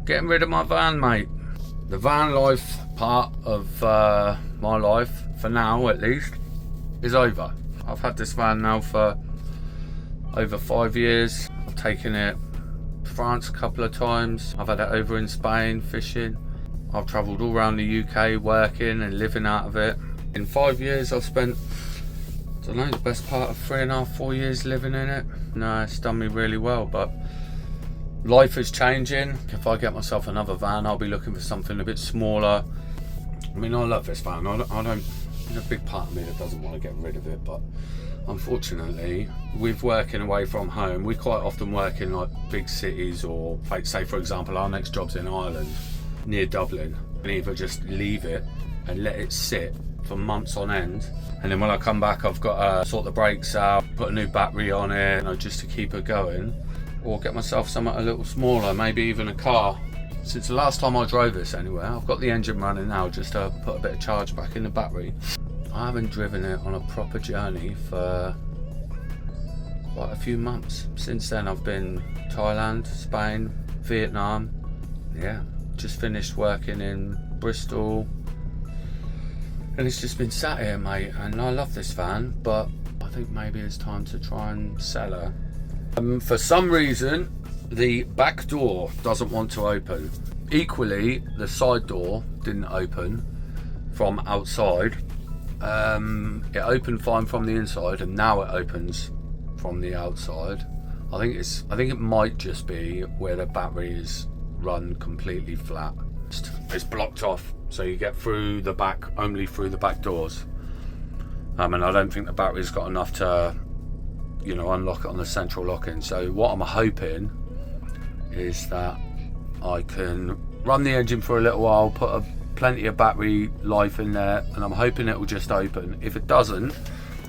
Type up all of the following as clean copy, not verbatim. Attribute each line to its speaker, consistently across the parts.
Speaker 1: Getting rid of my van, mate. The van life part of my life, for now at least, is over. I've had this van now for over 5 years. I've taken it to France a couple of times. I've had it over in Spain fishing. I've travelled all around the UK working and living out of it. In 5 years I've spent, I don't know, the best part of 3.5, 4 years living in it. No, it's done me really well, but life is changing. If I get myself another van, I'll be looking for something a bit smaller. I mean, I love this van. I don't, there's a big part of me that doesn't want to get rid of it, but unfortunately, with working away from home, we quite often work in like big cities, or like, say for example, our next job's in Ireland, near Dublin, and either just leave it and let it sit for months on end, and then when I come back, I've got to sort the brakes out, put a new battery on it, you know, just to keep it going. Or get myself something a little smaller, maybe even a car. Since the last time I drove this anywhere, I've got the engine running now just to put a bit of charge back in the battery. I haven't driven it on a proper journey for quite a few months. Since then I've been Thailand, Spain, Vietnam. Yeah, just finished working in Bristol. And it's just been sat here, mate, and I love this van, but I think maybe it's time to try and sell her. For some reason, the back door doesn't want to open. Equally, the side door didn't open from outside. It opened fine from the inside, and now it opens from the outside. I think it might just be where the battery is run completely flat. It's blocked off, so you get through the back, only through the back doors. And I don't think the battery's got enough to, you know, unlock it on the central lock-in. So what I'm hoping is that I can run the engine for a little while, put plenty of battery life in there, and I'm hoping it will just open. If it doesn't,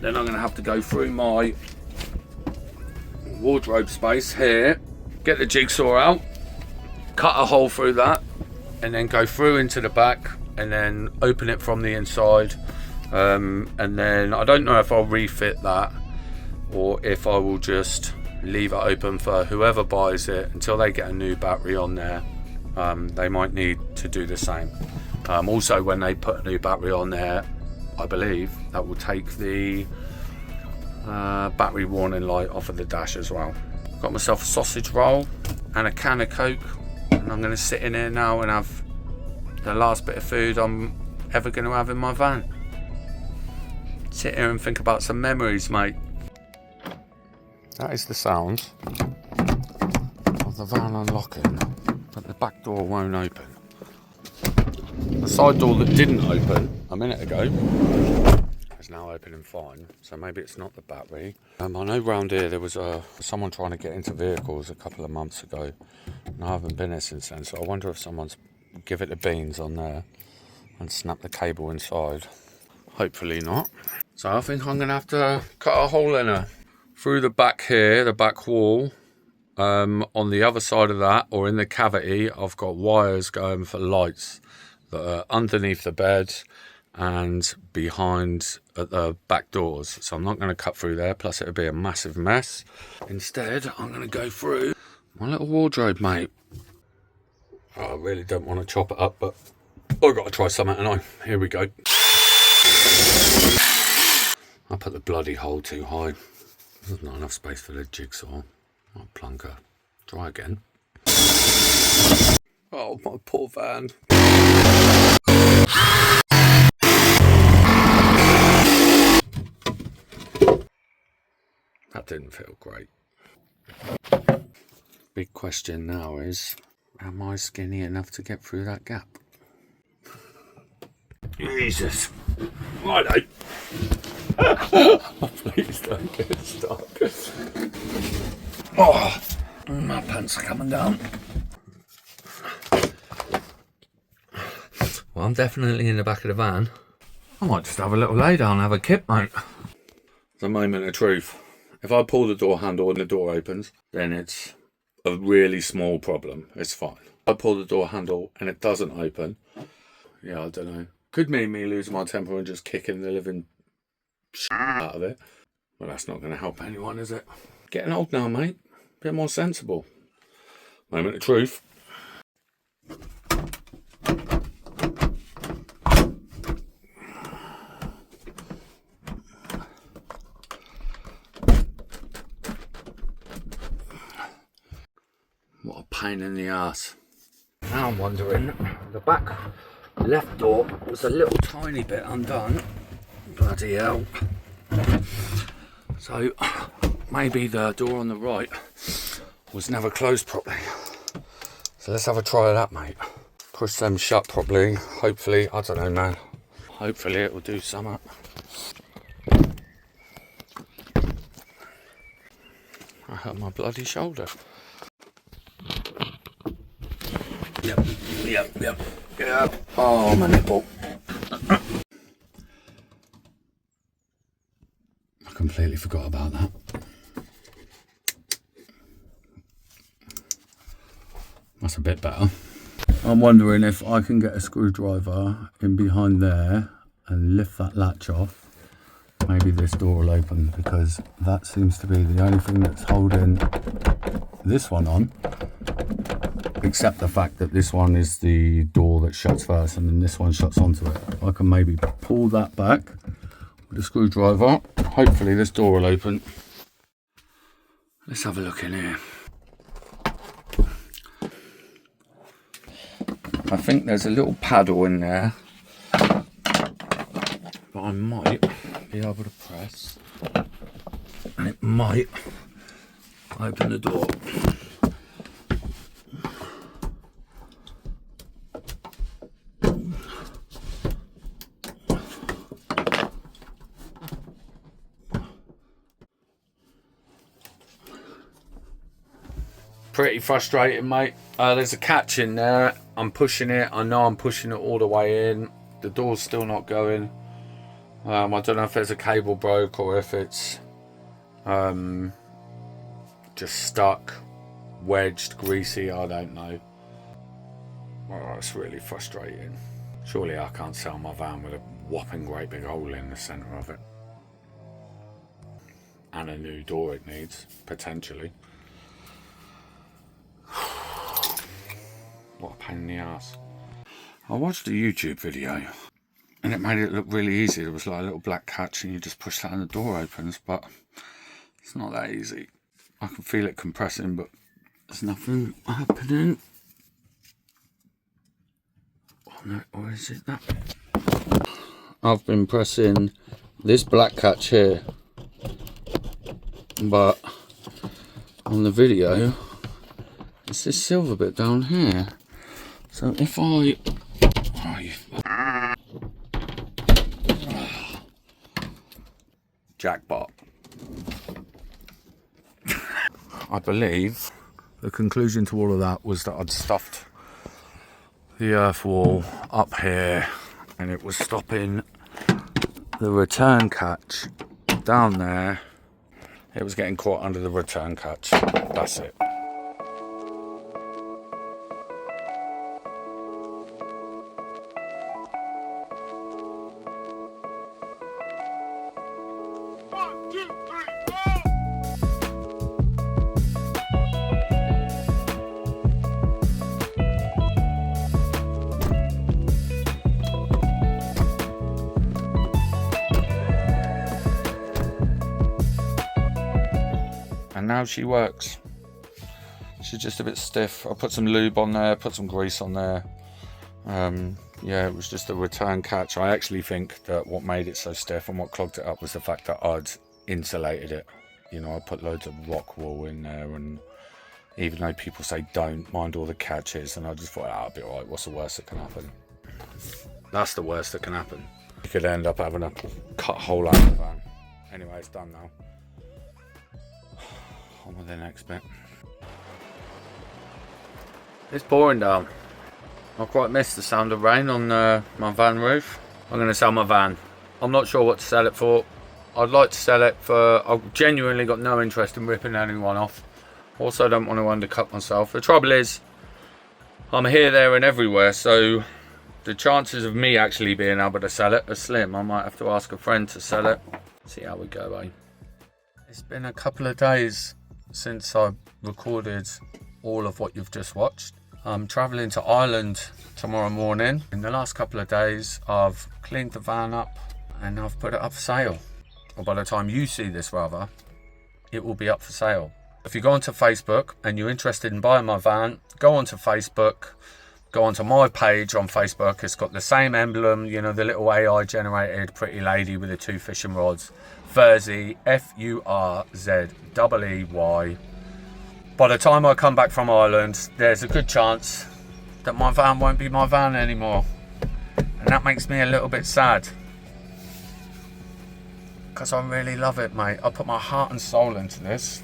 Speaker 1: then I'm going to have to go through my wardrobe space here, get the jigsaw out, cut a hole through that, and then go through into the back and then open it from the inside. And then I don't know if I'll refit that, or if I will just leave it open for whoever buys it until they get a new battery on there. They might need to do the same. Also, when they put a new battery on there, I believe that will take the battery warning light off of the dash as well. Got myself a sausage roll and a can of Coke, and I'm going to sit in here now and have the last bit of food I'm ever going to have in my van. Sit here and think about some memories, mate. That is the sound of the van unlocking, but the back door won't open. The side door that didn't open a minute ago is now opening fine, so maybe it's not the battery. I know round here there was someone trying to get into vehicles a couple of months ago, and I haven't been here since then, so I wonder if someone's give it the beans on there and snap the cable inside. Hopefully not. So I think I'm going to have to cut a hole in her. Through the back here, the back wall, on the other side of that, or in the cavity, I've got wires going for lights that are underneath the bed and behind at the back doors. So I'm not going to cut through there, plus it would be a massive mess. Instead, I'm going to go through my little wardrobe, mate. Oh, I really don't want to chop it up, but I've got to try something tonight. Here we go. I put the bloody hole too high. There's not enough space for the jigsaw. Oh, plunker. Try again. Oh, my poor van. That didn't feel great. Big question now is, am I skinny enough to get through that gap? Jesus. Righto. Please don't get stuck. Oh, my pants are coming down. Well, I'm definitely in the back of the van. I might just have a little lay down and have a kip, mate. It's a moment of truth. If I pull the door handle and the door opens, then it's a really small problem. It's fine. If I pull the door handle and it doesn't open, yeah, I don't know. Could mean me losing my temper and just kicking the living out of it. Well, that's not going to help anyone, is it? Getting old now, mate. Bit more sensible. Moment of truth. pain in the ass. Now I'm wondering, the back left door was a little tiny bit undone. Bloody hell. So maybe the door on the right was never closed properly. So let's have a try of that, mate. Push them shut properly. Hopefully, I don't know, man. Hopefully it will do something. I hurt my bloody shoulder. Yep. Oh, my nipple. I completely forgot about that. That's a bit better. I'm wondering if I can get a screwdriver in behind there and lift that latch off. Maybe this door will open, because that seems to be the only thing that's holding this one on, except the fact that this one is the door that shuts first and then this one shuts onto it. I can maybe pull that back with a screwdriver. Hopefully this door will open. Let's have a look in here. I think there's a little paddle in there that I might be able to press, and it might open the door. Pretty frustrating, mate. There's a catch in there. I'm pushing it. I know I'm pushing it all the way in. The door's still not going. I don't know if there's a cable broke or if it's just stuck, wedged, greasy. I don't know. Oh, it's really frustrating. Surely I can't sell my van with a whopping great big hole in the centre of it. And a new door it needs, potentially. What a pain in the ass. I watched a YouTube video and it made it look really easy. There was like a little black catch and you just push that and the door opens, but it's not that easy. I can feel it compressing, but there's nothing happening. Oh no, or is it that? I've been pressing this black catch here, but on the video it's this silver bit down here. So if I... Jackpot. I believe the conclusion to all of that was that I'd stuffed the earth wall up here and it was stopping the return catch down there. It was getting caught under the return catch. That's it. And now she works. She's just a bit stiff. I put some lube on there, put some grease on there. Yeah, it was just a return catch. I actually think that what made it so stiff and what clogged it up was the fact that I'd insulated it. You know, I put loads of rock wool in there, and even though people say don't mind all the catches, and I just thought, I'll be alright, what's the worst that can happen? That's the worst that can happen. You could end up having a cut hole out of the van. Anyway, it's done now. On with the next bit. It's pouring down. I quite missed the sound of rain on my van roof. I'm going to sell my van. I'm not sure what to sell it for. I'd like to sell it for... I've genuinely got no interest in ripping anyone off. Also, I don't want to undercut myself. The trouble is, I'm here, there and everywhere, so the chances of me actually being able to sell it are slim. I might have to ask a friend to sell it. See how we go, eh? It's been a couple of days since I recorded all of what you've just watched. I'm travelling to Ireland tomorrow morning. In the last couple of days, I've cleaned the van up and I've put it up for sale. Or by the time you see this, rather, it will be up for sale. If you go onto Facebook and you're interested in buying my van, go onto Facebook, go onto my page on Facebook. It's got the same emblem, you know, the little AI generated pretty lady with the 2 fishing rods. Furzy, Furzey. By the time I come back from Ireland, there's a good chance that my van won't be my van anymore. And that makes me a little bit sad. Because I really love it, mate. I put my heart and soul into this.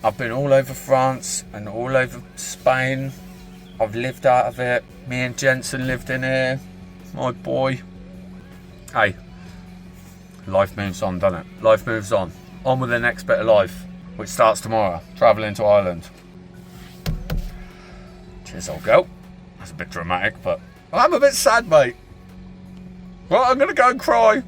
Speaker 1: I've been all over France and all over Spain. I've lived out of it. Me and Jensen lived in here. My boy. Hey, life moves on, doesn't it? Life moves on. On with the next bit of life, which starts tomorrow. Travelling to Ireland. Cheers, old girl. That's a bit dramatic, but I'm a bit sad, mate. Well, I'm going to go and cry.